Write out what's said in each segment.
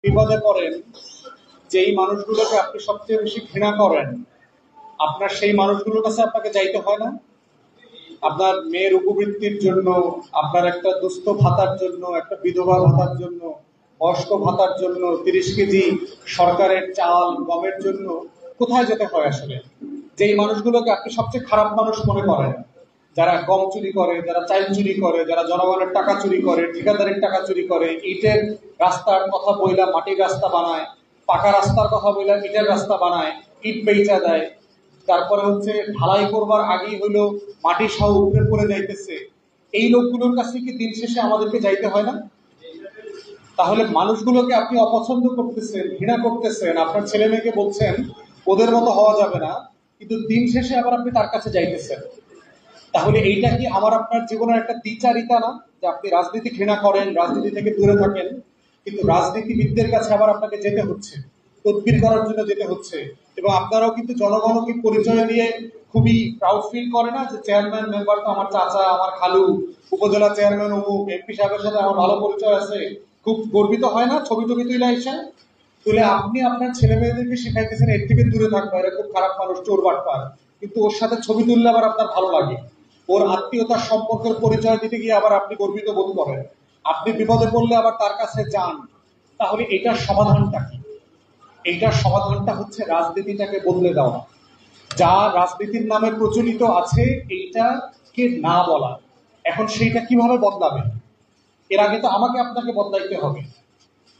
বিপদে পড়েন, যেই মানুষগুলোকে আপনি সবচেয়ে বেশি ঘৃণা করেন, আপনার সেই মানুষগুলোর কাছে আপনাকে যাইতে হয় না? আপনার মেয়ের উপবৃত্তির জন্য, আপনার একটা দুস্থ ভাতার জন্য, একটা বিধবা ভাতার জন্য, বয়স্ক ভাতার জন্য, 30 কেজি সরকারের চাল গমের জন্য কোথায় যেতে হয় আসলে? যেই মানুষগুলোকে আপনি সবচেয়ে খারাপ মানুষ মনে করেন, যারা গম চুরি করে, যারা চাল চুরি করে, যারা জনগণের টাকা চুরি করে, ঠিকাদারের টাকা চুরি করে, ইটের রাস্তার কথা বইলা মাটির রাস্তা বানায়, পাকা রাস্তার কথা বইলা ইটের রাস্তা বানায়, ইট বেচা দেয়, তারপরে হচ্ছে ঢালাই করবার আগেই হলো মাটি সহ উপরে পড়ে যাইতেছে, এই লোকগুলোর কাছে কি দিন শেষে আমাদেরকে যাইতে হয় না? তাহলে মানুষগুলোকে আপনি অপছন্দ করতেছেন, ঘৃণা করতেছেন, আপনার ছেলে মেয়েকে বলছেন ওদের মতো হওয়া যাবে না, কিন্তু দিন শেষে আবার আপনি তার কাছে যাইতেছেন। তাহলে এইটা কি আমার আপনার জীবনের একটা দ্বিচারিতা না, যে আপনি রাজনীতি ঘৃণা করেন, রাজনীতি থেকে দূরে থাকেন, কিন্তু রাজনীতিবিদদের কাছে আবার আপনাকে যেতে হচ্ছে, তদবির করার জন্য যেতে হচ্ছে, এবং আপনারাও কিন্তু জনগণকে পরিচয় দিয়ে খুবই প্রাউড ফিল করে না যে চেয়ারম্যান মেম্বার তো আমার চাচা, আমার খালু, উপজেলা চেয়ারম্যান অমুক, এমপি সাহেবের সাথে আমার ভালো পরিচয় আছে, খুব গর্বিত হয় না ছবি টবি তুলে এসে? তুলে আপনি আপনার ছেলে মেয়েদেরকে শিখাইতেছেন এর থেকে দূরে থাকবে, এরা খুব খারাপ মানুষ, চোর বাটপার, কিন্তু ওর সাথে ছবি তুললে আবার আপনার ভালো লাগে, ওর আত্মীয়তার সম্পর্কের পরিচয় দিতে গিয়ে আবার আপনি গর্বিত বোধ করেন, আপনি বিপদে পড়লে আবার তার কাছে যান। তাহলে এটার সমাধানটা কি? এইটার সমাধানটা হচ্ছে রাজনীতিটাকে বদলে দেওয়া। যা রাজনীতির নামে প্রচলিত আছে এইটাকে না বলা। এখন সেইটা কিভাবে বদলাবে? এর আগে তো আমাকে আপনাকে বদলাইতে হবে।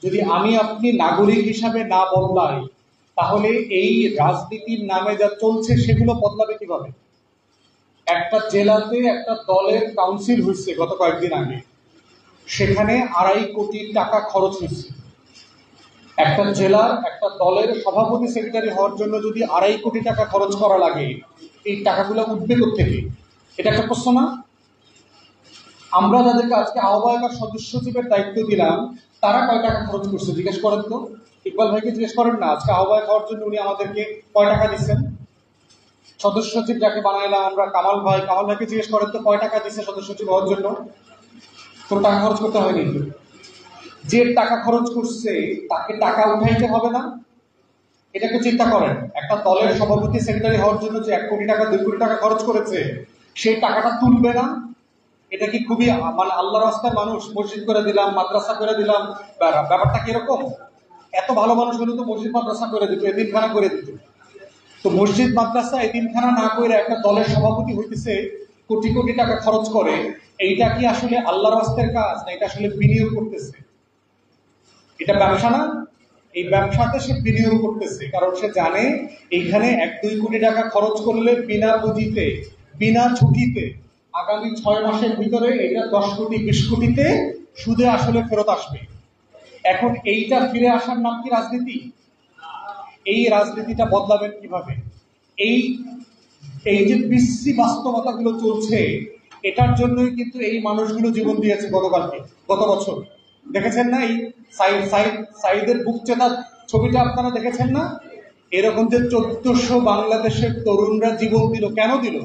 যদি আমি আপনি নাগরিক হিসাবে না বদলাই, তাহলে এই রাজনীতির নামে যা চলছে সেগুলো বদলাবে কিভাবে? একটা জেলাতে একটা দলের কাউন্সিল হয়েছে গত কয়েকদিন আগে, সেখানে 2.5 কোটি টাকা খরচ হয়েছে। একটা জেলার একটা দলের সভাপতি সেক্রেটারি হওয়ার জন্য যদি 2.5 কোটি টাকা খরচ করা লাগে, এই টাকাগুলো উঠবে কোত্থেকে? এটা একটা প্রশ্ন না? আমরা যাদেরকে আজকে আহ্বায়ক আর সদস্য সচিবের দায়িত্ব দিলাম, তারা কয় টাকা খরচ করছে জিজ্ঞেস করেন তো। ইকবাল ভাইকে জিজ্ঞেস করেন না, আজকে আহ্বায়ক হওয়ার জন্য উনি আমাদেরকে কয় টাকা দিচ্ছেন? সদস্য সচিব যাকে বানাইলাম আমরা, কামাল ভাইকে জিজ্ঞেস করেন তো কয় টাকা দিচ্ছে সদস্য সচিব হওয়ার জন্য? কোনো টাকা খরচ করতে হয়নি। যে টাকা খরচ করছে তাকে টাকা উঠাইতে হবে না? এটাকে চিন্তা করেন, একটা দলের সভাপতি সেক্রেটারি হওয়ার জন্য যে 1 কোটি টাকা 2 কোটি টাকা খরচ করেছে, সেই টাকাটা তুলবে না? এটা কি খুবই মানে আল্লাহর রাস্তায় মানুষ, মসজিদ করে দিলাম, মাদ্রাসা করে দিলাম, ব্যাপারটা কিরকম? এত ভালো মানুষ হলে তো মসজিদ মাদ্রাসা করে দিত, এতিমখানা করে দিত। তো মসজিদ মাদ্রাসা এতিমখানা না করে একটা দলের সভাপতি হইতেছে কোটি কোটি টাকা খরচ করে, এইটা কি আসলে আল্লাহর রাস্তার কাজ, না এটা আসলে বিনিয়োগ করতেছে? এটা ব্যবসা না? এই ব্যবসাতে সে বিনিয়োগ করতেছে, কারণ সে জানে এইখানে 1-2 কোটি টাকা খরচ করলে বিনা পুঁজিতে, বিনা ঝুঁকিতে আগামী 6 মাসের ভিতরে এটা 10 কোটি 20 কোটিতে সুদে আসলে ফেরত আসবে। এখন এইটা ফিরে আসার নাম কি রাজনীতি? এই রাজনীতিটা বদলাবেন কিভাবে? এই এই যে বিশ্রী বাস্তবতাগুলো চলছে, এটার জন্যই কিন্তু এই মানুষগুলো জীবন দিয়েছে গত বছর। দেখেছেন না এই সাইদের বুক চেতা ছবিটা আপনারা দেখেছেন না? এরকম যে 1400 বাংলাদেশের তরুণরা জীবন দিল, কেন দিল?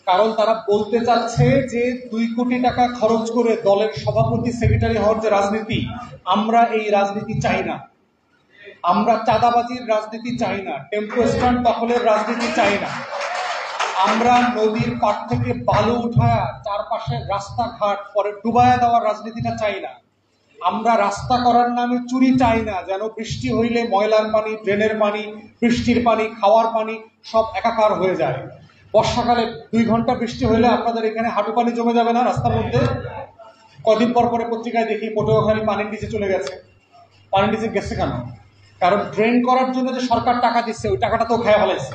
কারণ তারা বলতে চাচ্ছে যে 2 কোটি টাকা খরচ করে দলের সভাপতি সেক্রেটারি হওয়ার যে রাজনীতি, আমরা এই রাজনীতি চাই না। আমরা চাঁদাবাজির রাজনীতি চাই না, টেম্পো স্ট্যান্ড দখলের রাজনীতি চাই না, আমরা নদীর পাড় থেকে বালু উঠায়া চারপাশের রাস্তাঘাট পরে ডুবায়া দেওয়ার রাজনীতিটা চাই না, আমরা রাস্তা করার নামে চুরি চাই না, যেন বৃষ্টি হইলে ময়লার পানি, ড্রেনের পানি, বৃষ্টির পানি, খাওয়ার পানি সব একাকার হয়ে যায়। বর্ষাকালে 2 ঘন্টা বৃষ্টি হইলে আপনাদের এখানে হাঁটু পানি জমে যাবে না রাস্তার মধ্যে? কদিন পর পরে পত্রিকায় দেখি পটুয়াখালী পানির নিচে চলে গেছে। পানির নিচে গেছে কেন? কারণ ড্রেন করার জন্য যে সরকার টাকা দিচ্ছে, ওই টাকাটা তো খেয়ে ফেলাইছে।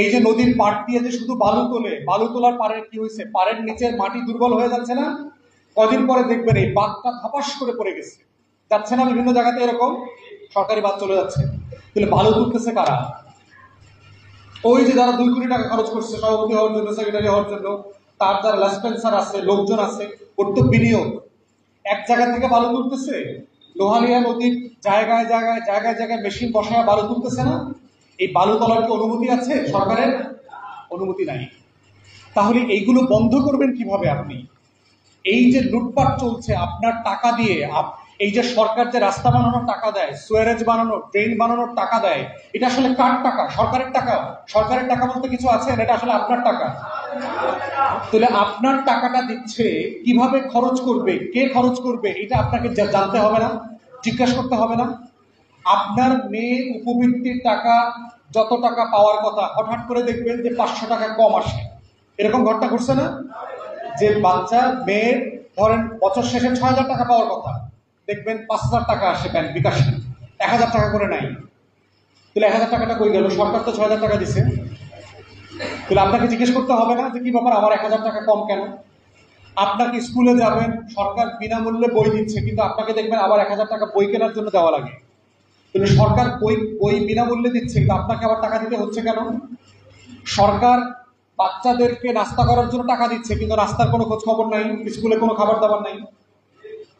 এই যে নদীর পাড় দিয়ে যে শুধু বালু তোলে, বালু তোলার পাড়ের কি হয়েছে? পাড়ের নিচের মাটি দুর্বল হয়ে যাচ্ছে না? কদিন পরে দেখবেন এই বাঁধটা ধপাস করে পড়ে গেছে, যাচ্ছে না বিভিন্ন জায়গাতে এরকম সরকারি বাঁধ চলে যাচ্ছে। তাহলে বালু তুলতেছে কারা? ওই যে যারা 2 কোটি টাকা খরচ করছে সভাপতি হওয়ার জন্য, সেক্রেটারি হওয়ার জন্য, তার যারা লেসপেন্সার আছে, লোকজন আছে, ওর তো বিনিয়োগ। এক জায়গা থেকে বালু তুলতেছে, লোহালিয়া নদীর জায়গায় জায়গায় জায়গায় জায়গায় মেশিন বসায় বালু তুলতেছে না? এই বালু তোলার কি অনুমতি আছে সরকারের? অনুমতি নাই। তাহলে এইগুলো বন্ধ করবেন কিভাবে আপনি? এই যে লুটপাট চলছে আপনার টাকা দিয়ে, এই যে সরকার যে রাস্তা বানানোর টাকা দেয়, সুয়ারেজ বানানোর, ড্রেন বানানোর টাকা দেয়, এটা আসলে কার টাকা? সরকারের টাকা। সরকারের টাকা বলতে কিছু আছে, এটা আসলে আপনার টাকা। তাহলে আপনার টাকাটা দিচ্ছে, কিভাবে খরচ করবে, কে খরচ করবে, এটা আপনাকে জানতে হবে না, জিজ্ঞাসা করতে হবে না? আপনার মেয়ে উপবৃত্তির টাকা যত টাকা পাওয়ার কথা, হঠাৎ করে দেখবেন যে 500 টাকা কম আসে। এরকম ঘটনা ঘটছে না? যে বাচ্চা মেয়ের ধরেন বছর শেষে 6,000 টাকা পাওয়ার কথা, দেখবেন 5,000 টাকা আসে ব্যাংক বিকাশে, 1,000 টাকা করে নাই। তাহলে 1,000 টাকাটা কই গেল? সরকার তো 6,000 টাকা দিছে। তাহলে আপনাকে জিজ্ঞেস করতে হবে না যে কি ব্যাপার, আমার 1,000 টাকা কম কেন? আপনাকে স্কুলে যাবেন, সরকার বিনামূল্যে বই দিচ্ছে, কিন্তু আপনাকে দেখবেন আবার 1,000 টাকা বই কেনার জন্য দেওয়া লাগে। তাহলে সরকার বই বিনামূল্যে দিচ্ছে, কিন্তু আপনাকে আবার টাকা দিতে হচ্ছে কেন? সরকার বাচ্চাদেরকে নাস্তা করার জন্য টাকা দিচ্ছে, কিন্তু নাস্তার কোনো খোঁজ খবর নাই, স্কুলে কোনো খাবার দাবার নাই।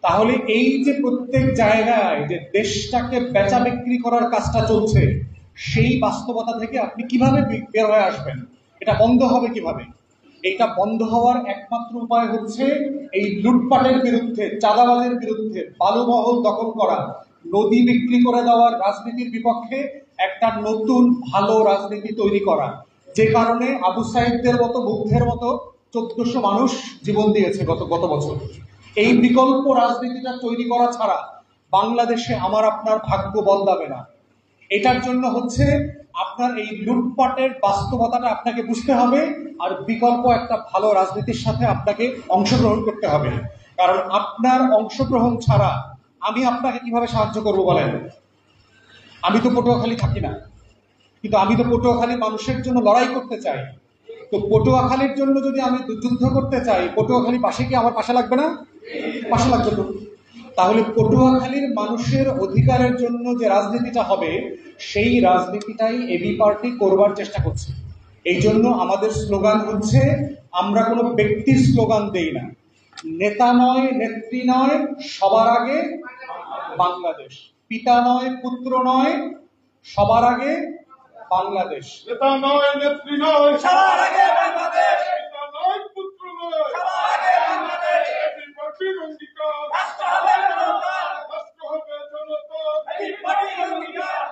তাহলে এই যে প্রত্যেক জায়গায় যে দেশটাকে বেচা বিক্রি করার কাজটা চলছে, সেই বাস্তবতা থেকে আপনি কিভাবে বের হয়ে আসবেন? এটা বন্ধ হবে কিভাবে? এইটা বন্ধ হওয়ার একমাত্র উপায় হচ্ছে এই লুটপাটের বিরুদ্ধে, চাঁদাবাজের বিরুদ্ধে, বালুমহল দখল করা, নদী বিক্রি করে দেওয়ার রাজনীতির বিপক্ষে একটা নতুন ভালো রাজনীতি তৈরি করা। যে কারণে আবু সাইদদের মতো, বুদ্ধের মতো 1400 মানুষ জীবন দিয়েছে গত বছর। এই বিকল্প রাজনীতিটা তৈরি করা ছাড়া বাংলাদেশে আমার আপনার ভাগ্য বদলাবে না। এটার জন্য হচ্ছে আপনার এই লুটপাটের বাস্তবতাটা আপনাকে বুঝতে হবে, আর বিকল্প একটা ভালো রাজনীতির সাথে আপনাকে অংশগ্রহণ করতে হবে। কারণ আপনার অংশগ্রহণ ছাড়া আমি আপনাকে কিভাবে সাহায্য করব বলেন? আমি তো পটুয়াখালী থাকি না, কিন্তু আমি তো পটুয়াখালী মানুষের জন্য লড়াই করতে চাই। তো পটুয়াখালীর জন্য যদি আমি যুদ্ধ করতে চাই, পটুয়াখালী পাশে কি আমার পাশে লাগবে না? পাশে লাগবে তো। তাহলে পটুয়াখালীর মানুষের অধিকারের জন্য যে রাজনীতিটা হবে, সেই রাজনীতিটাই এবি পার্টি করবার চেষ্টা করছে। এই জন্য আমাদের স্লোগান হচ্ছে, আমরা কোনো ব্যক্তির স্লোগান দেই না, নেতা নয়, নেত্রী নয়, সবার আগে বাংলাদেশ। পিতা নয়, পুত্র নয়, সবার আগে বাংলাদেশ। নেতা নয়, নেত্রী নয়, সবার আগে বাংলাদেশ। পিতা নয়, পুত্র নয়, সবার আগে বাংলাদেশ। এবি পার্টির অঙ্গীকার, রাষ্ট্র হবে জনতা, রাষ্ট্র হবে জনতা, এবি পার্টির অঙ্গীকার।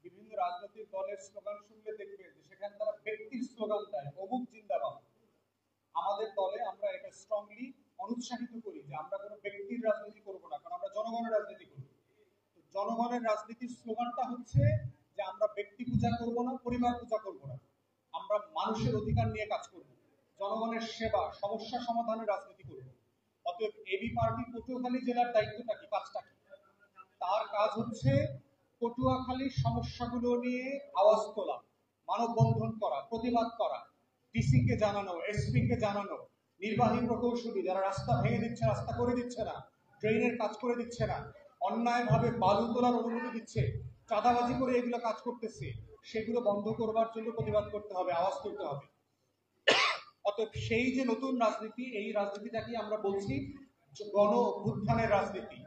বিভিন্ন রাজনৈতিক দলের স্লোগান শুনলে দেখবে যে সেখানে তারা ব্যক্তির স্লোগান দেয়, অমুক জিন্দাবাদ। আমাদের দলে আমরা এটা স্ট্রংলি অনুৎসাহিত করি যে আমরা কোনো ব্যক্তির রাজনীতি করব না, কারণ আমরা জনগণের রাজনীতি করি। জনগণের রাজনীতির স্লোগানটা হচ্ছে যে আমরা ব্যক্তি পূজা করব না, পরিবার পূজা করব না, আমরা মানুষের অধিকার নিয়ে কাজ করব, জনগণের সেবা, সমস্যা সমাধানের রাজনীতি করব। অতএব এবি পার্টি পটুয়াখালী জেলার দায়িত্বটা কি, কাজটা কি? তার কাজ হচ্ছে পটুয়াখালীর সমস্যাগুলো নিয়ে আওয়াজ তোলা, মানববন্ধন করা, প্রতিবাদ করা, ডিসি কে জানানো, এসপি কে জানানো, নির্বাহী প্রকৌশলী যারা রাস্তা ভেঙে দিচ্ছে, রাস্তা করে দিচ্ছে না, ড্রেনের কাজ করে দিচ্ছে না, অন্যায়ভাবে বালু তোলার অনুমতি দিচ্ছে, চাঁদাবাজি করে এগুলো কাজ করতেছে, সেগুলো বন্ধ করবার জন্য প্রতিবাদ করতে হবে, আওয়াজ তুলতে হবে। অতএব সেই যে নতুন রাজনীতি, এই রাজনীতিটাকে আমরা বলছি গণ অভ্যুত্থানের রাজনীতি।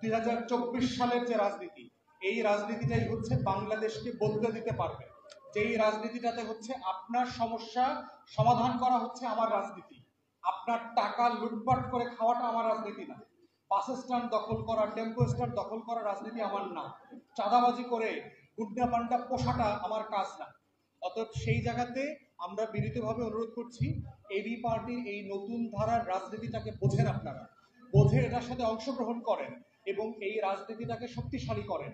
2024 সালের যে রাজনীতি, এই রাজনীতিটাই হচ্ছে বাংলাদেশকে বদলে দিতে পারবে। যেই রাজনীতিটাতে হচ্ছে আপনার সমস্যা সমাধান করা হচ্ছে আমার রাজনীতি, আপনার টাকা লুটপাট করে খাওয়াটা আমার রাজনীতি না, বাস স্ট্যান্ড দখল করা, টেম্পো স্ট্যান্ড দখল করা রাজনীতি আমার না, চাঁদাবাজি করে গুন্ডা পান্ডা পোষাটা আমার কাজ না। অতএব সেই জায়গাতে আমরা বিনীতভাবে অনুরোধ করছি, এবি পার্টির এই নতুন ধারার রাজনীতিটাকে বোঝেন আপনারা, বোঝে এটার সাথে অংশগ্রহণ করেন এবং এই রাজনীতিটাকে শক্তিশালী করেন।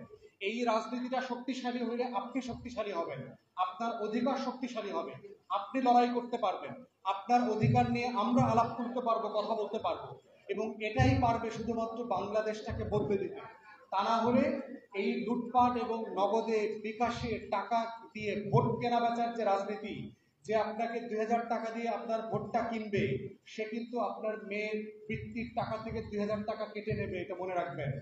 এই রাজনীতিটা শক্তিশালী হলে আপনি শক্তিশালী হবেন, আপনার অধিকার শক্তিশালী হবে, আপনি লড়াই করতে পারবেন, আপনার অধিকার নিয়ে আমরা আলাপ করতে পারবো, কথা বলতে পারবো, এবং এটাই পারবে শুধুমাত্র বাংলাদেশটাকে বদলে দিতে। তা না হলে এই লুটপাট এবং নগদে বিকাশে টাকা দিয়ে ভোট কেনা বেচার যে রাজনীতি, যে আপনাকে 2,000 টাকা দিয়ে আপনার ভোটটা কিনবে, সে কিন্তু আপনার মেয়ের বৃত্তির টাকা থেকে 2,000 টাকা কেটে নেবে, এটা মনে রাখবেন।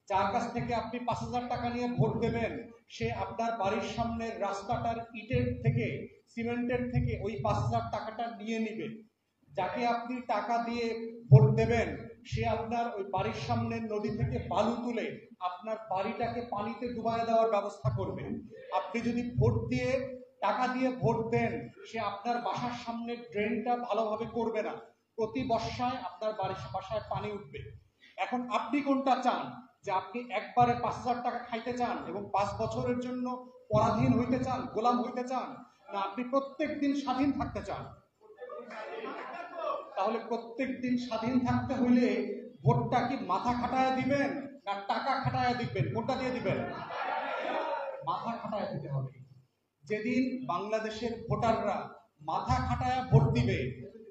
যার কাছ থেকে আপনি 5,000 টাকা নিয়ে ভোট দেবেন, সে আপনার বাড়ির সামনের রাস্তাটার ইটের থেকে, সিমেন্টের থেকে ওই 5,000 টাকাটা নিয়ে নিবে। যাকে আপনি টাকা দিয়ে ভোট দেবেন, সে আপনার ওই বাড়ির সামনের নদী থেকে বালু তুলে আপনার বাড়িটাকে পানিতে ডুবায় দেওয়ার ব্যবস্থা করবে। আপনি যদি ভোট দিয়ে, টাকা দিয়ে ভোট দেন, সে আপনার বাসার সামনে ড্রেনটা ভালোভাবে করবে না, প্রতি বর্ষায় আপনার বাসায় পানি উঠবে। এখন আপনি কোনটা চান, যে আপনি একবারে 5,000 টাকা খাইতে চান এবং 5 বছরের জন্য পরাধীন হইতে চান, গোলাম হইতে চান, না আপনি প্রত্যেক দিন স্বাধীন থাকতে চান? তাহলে প্রত্যেক দিন স্বাধীন থাকতে হইলে ভোটটা কি মাথা খাটায়া দিবেন না টাকা খাটায়া দিবেন? কোনটা দিয়ে দিবেন? মাথা খাটায়া দিতে হবে। যেদিন বাংলাদেশের ভোটাররা মাথা খাটায়া ভোট দিবে,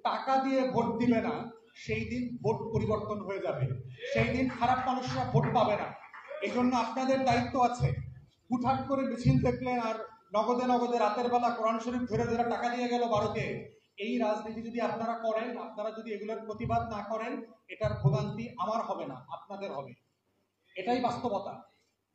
টাকা দিয়ে ভোট দিবে না, সেই দিন ভোট পরিবর্তন হয়ে যাবে। সেই দিন খারাপ মানুষরা ভোট পাবে না। এই জন্য আপনাদের দায়িত্ব আছে। হুটহাট করে মিছিল দেখলেন আর নগদে নগদে রাতের বেলা কোরআন শরীফ ধরে ধরে টাকা দিয়ে গেল ভারতে, এই রাজনীতি যদি আপনারা করেন, আপনারা যদি এগুলোর প্রতিবাদ না করেন, এটার ভোগান্তি আমার হবে না, আপনাদের হবে। এটাই বাস্তবতা।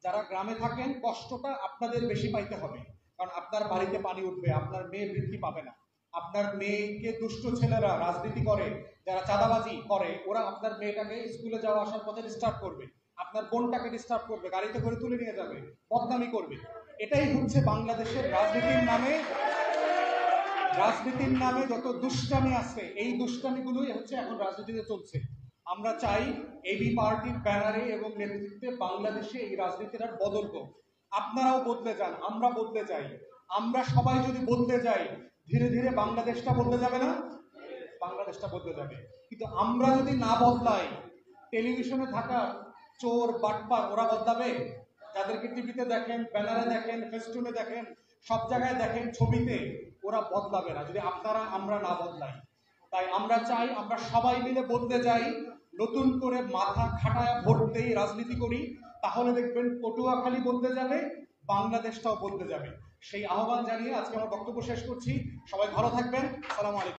যারা গ্রামে থাকেন, কষ্টটা আপনাদের বেশি পাইতে হবে, কারণ আপনার বাড়িতে পানি উঠবে, আপনার মেয়ে বৃদ্ধি পাবে না। আপনার মেয়েকে দুষ্ট ছেলেরা রাজনীতি করে, যারা চাঁদাবাজি করে, ওরা আপনার মেয়েটাকে স্কুলে যাওয়া আসার পথে ডিস্টার্ব করবে, আপনার বোনটাকে ডিস্টার্ব করবে, গাড়িতে করে তুলে নিয়ে যাবে, বদনামি করবে। এটাই হচ্ছে বাংলাদেশের রাজনীতির নামে যত দুষ্টামি আছে, এই দুষ্টামিগুলোই হচ্ছে এখন রাজনীতিতে চলছে। আমরা চাই এবি পার্টির ব্যানারে এবং নেতৃত্বে বাংলাদেশে এই রাজনীতির আর বদল হোক। আপনারাও বদলে যান, আমরা বদলে যাই। আমরা সবাই যদি বদলে যাই, ধীরে ধীরে বাংলাদেশটা বদলে যাবে না? বাংলাদেশটা বদলে যাবে। কিন্তু আমরা যদি না বদলাই, টেলিভিশনে থাকা চোর বাটপার ওরা বদলাবে? যাদেরকে টিভিতে দেখেন, ব্যানারে দেখেন, ফেস্টুনে দেখেন, সব জায়গায় দেখেন, ছবিতে, ওরা বদলাবে না যদি আমরা না বদলাই। তাই আমরা চাই আমরা সবাই মিলে বদলে যাই, নতুন করে মাথা খাটায় ভোট দেই, রাজনীতি করি। তাহলে দেখবেন পটুয়াখালী বদলে যাবে, বাংলাদেশটাও বদলে যাবে। সেই আহ্বান জানিয়ে আজকে আমার বক্তব্য শেষ করছি। সবাই ভালো থাকবেন। আসসালামু আলাইকুম।